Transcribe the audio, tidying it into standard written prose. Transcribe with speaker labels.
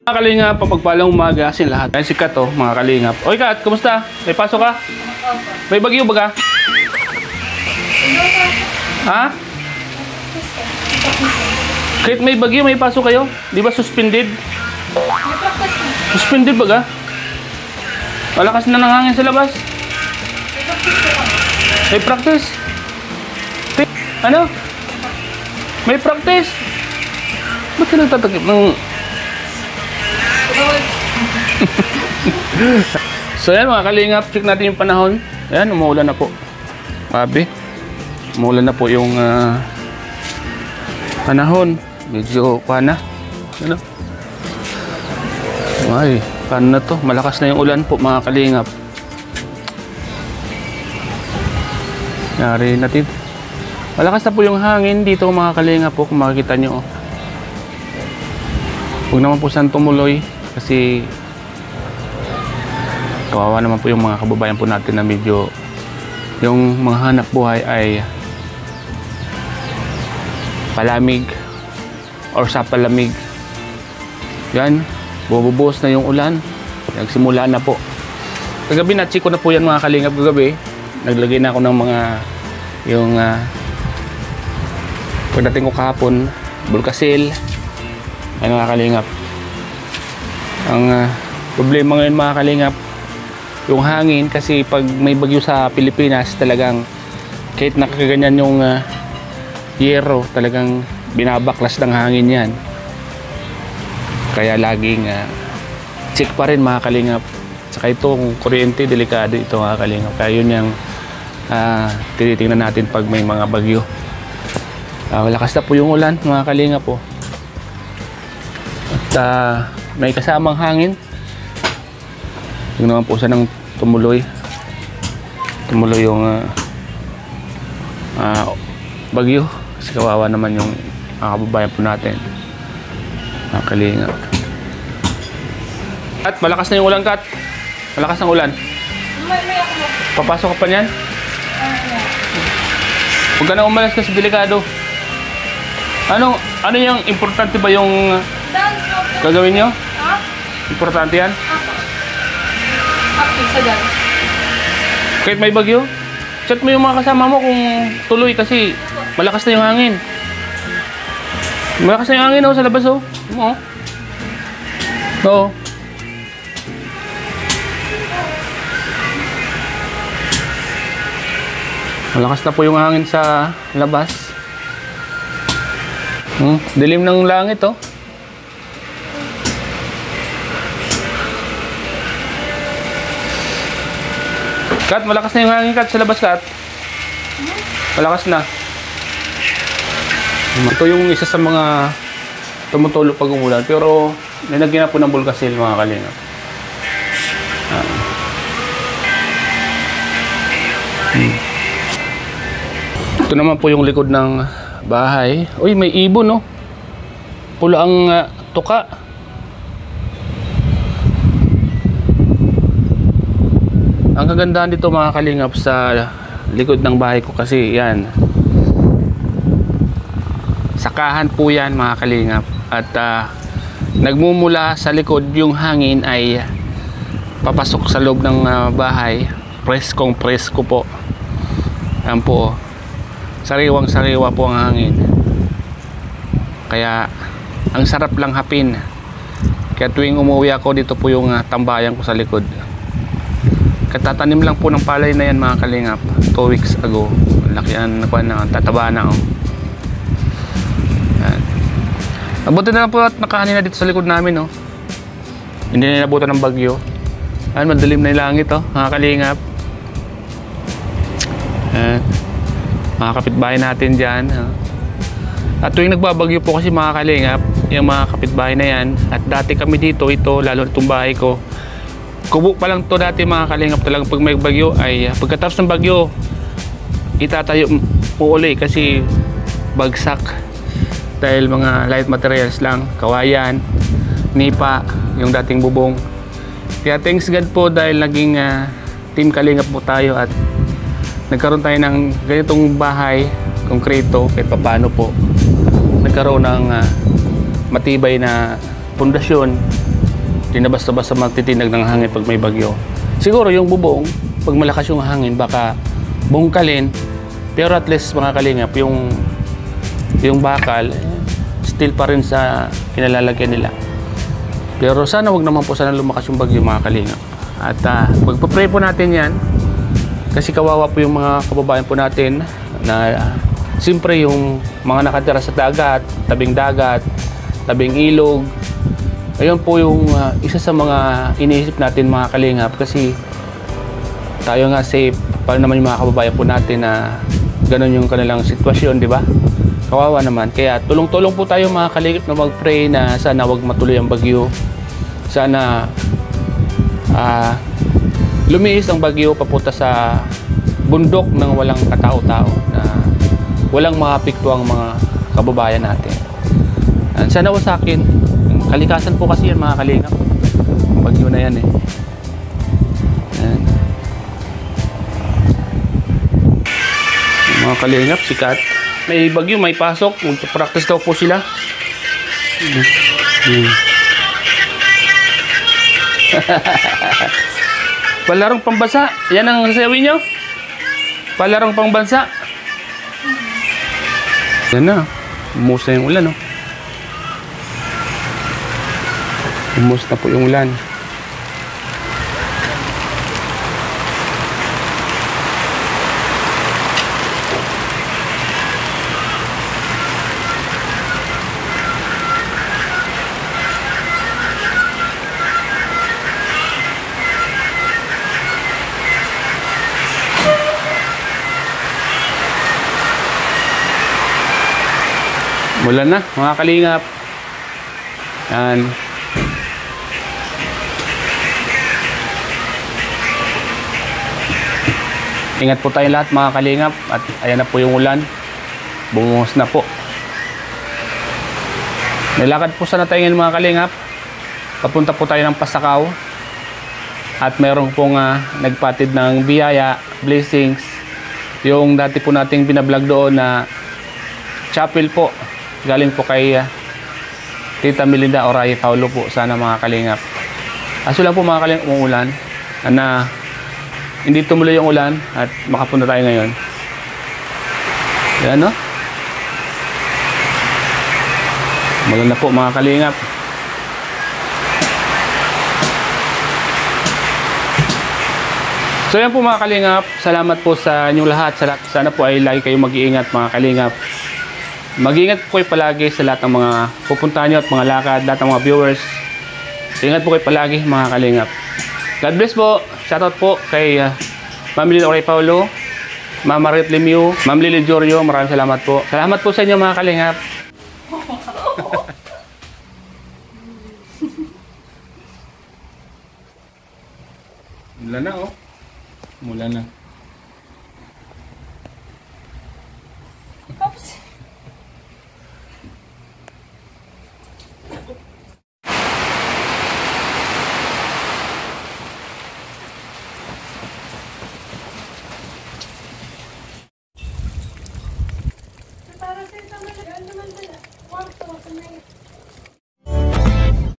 Speaker 1: Mga kalingap, pagpalang umaga sa lahat. Ayan si Kat, oh, mga kalingap. Oy Kat, kumusta? May pasok ka? May bagyo ba ka? Ha? Kahit may bagyo, may pasok kayo? Di ba suspended? Suspended ba ka? Malakas na ng hangin sa labas. May practice? Ano? May practice? Ba't ka nagtatakip ng... So yan mga kalingap, check natin yung panahon. Ayan, umuulan na po. Grabe. Umuulan na po yung panahon. Medyo pana. Ano? Ay, paano na to? Malakas na yung ulan po mga kalingap. Yari natin. Malakas na po yung hangin dito mga kalingap po kung makikita nyo. Huwag naman po saan tumuloy kasi kawawa naman po yung mga kababayan po natin na medyo yung mga hanap buhay ay palamig or sa palamig. Yan, bububuhos na yung ulan. Nagsimula na po. Kagabi na-check ko na po yan mga kalingap. Kagabi naglagay na ako ng mga yung pagdating ko kahapon bulkasil. Ay mga kalingap, ang problema ngayon mga kalingap yung hangin, kasi pag may bagyo sa Pilipinas talagang kahit nakaganyan yung yero, talagang binabaklas ng hangin yan. Kaya laging check pa rin mga kalingap. Saka itong kuryente, delikado ito mga kalingap. Kaya yun yung tinitingnan natin pag may mga bagyo. Malakas na po yung ulan mga kalingap po. At may kasamang hangin. Tingnan naman po siya ng tumuloy. Tumuloy yung bagyo. Kasi kawawa naman yung kababayan po natin. Mga kalingap. At malakas na yung ulan, Kat. Malakas ng ulan. Papasok ka pa niyan? Huwag ka na umalas kasi delikado. Ano yung importante ba yung gagawin nyo? Ha? Importante yan? Active sa dyan. Kahit may bagyo, chat mo yung mga kasama mo kung tuloy kasi malakas na yung hangin. Malakas na yung hangin sa labas Oo. Oo. Malakas na po yung hangin sa labas. Dilim ng langit Kat, malakas na yung hangin, Kat, sa labas, Kat. Malakas na. Ito yung isa sa mga tumutulo pag umulan, pero nilagyan na po ng bulkasil mga kalingap. Ito naman po yung likod ng bahay. Uy, may ibon, no? Pula ang tuka. Ang kagandahan dito mga kalingap sa likod ng bahay ko kasi yan. Sakahan po yan mga kalingap. At nagmumula sa likod yung hangin ay papasok sa loob ng bahay. Preskong presko po. Yan po. Sariwang sariwa po ang hangin. Kaya ang sarap lang hapin. Kaya tuwing umuwi ako, dito po yung tambayan ko sa likod. Katatanim lang po ng palay na yan mga kalingap 2 weeks ago. Laki yan, tataba na yan. Nabuti na lang po at nakahanin na dito sa likod namin Hindi na nabutan ng bagyo. Ayan, madilim na yung langit mga kalingap. Mga kapitbahay natin dyan. At tuwing nagbabagyo po kasi mga kalingap, yung mga kapitbahay na yan, at dati kami dito, lalo itong bahay ko, kubo pa lang to dati mga kalingap. Talagang pag may bagyo ay pagkatapos ng bagyo itatayo po uli kasi bagsak dahil mga light materials lang, kawayan, nipa, yung dating bubong. Kaya thanks God po dahil naging team kalingap po tayo at nagkaroon tayo ng ganitong bahay, konkreto, kahit paano po nagkaroon ng matibay na pundasyon Di na basta-basta magtitinag ng hangin pag may bagyo. Siguro yung bubong, pag malakas yung hangin, baka bungkalin. Pero at least mga kalingap, yung bakal, still pa rin sa kinalalagyan nila. Pero sana wag naman po sana lumakas yung bagyo mga kalingap. At magpa-pray po natin yan. Kasi kawawa po yung mga kababayan po natin na siyempre yung mga nakatira sa dagat, tabing ilog. Ayun po yung isa sa mga iniisip natin mga kalingap, kasi tayo nga safe, paano naman yung mga kababayan po natin na ganun yung kanilang sitwasyon, di ba? Kawawa naman. Kaya tulong-tulong po tayo mga kalingap na mag-pray na sana wag matuloy ang bagyo. Sana lumiis ang bagyo papunta sa bundok ng walang katao-tao, na walang maapekto ang mga kababayan natin. And sana wasakin. Kalikasan po kasi yan mga kalingap. Bagyo na yan eh. And, mga kalingap, sikat. May bagyo, may pasok. Magpa-practice daw po sila. Palarong pambansa. Yan ang sasawin nyo? Palarong pambansa. Yan na. Umusta yung ulan, no? Umusta po yung ulan. Mulan na mga kalingap. Yan. Ingat po tayo lahat mga kalingap. At ayan na po yung ulan. Bumuhos na po. Nilakad po sana tayo ngayon mga kalingap. Papunta po tayo ng Pasakaw. At meron pong nagpatid ng biyaya, blessings. Yung dati po nating binablog doon na chapel po. Galing po kay Tita Melinda Oray Paulo po. Sana mga kalingap. Aso lang po mga kalingap umuulan. Na hindi tumuloy yung ulan at makapunta tayo ngayon. Yan no? Maganda po mga kalingap. So yan po mga kalingap. Salamat po sa inyong lahat. Sana po ay lagi kayong mag-iingat mga kalingap. Mag-iingat po kayo palagi sa lahat ng mga pupuntahan nyo at mga lakad, lahat ng mga viewers. Ingat po kayo palagi mga kalingap. God bless po. Shoutout po kay Ma'am Lily Oray Paulo, Ma'am Marit Lemieux, Ma'am Lily Jorio. Maraming salamat po. Salamat po sa inyo mga kalingap. Mula na oh. Mula na.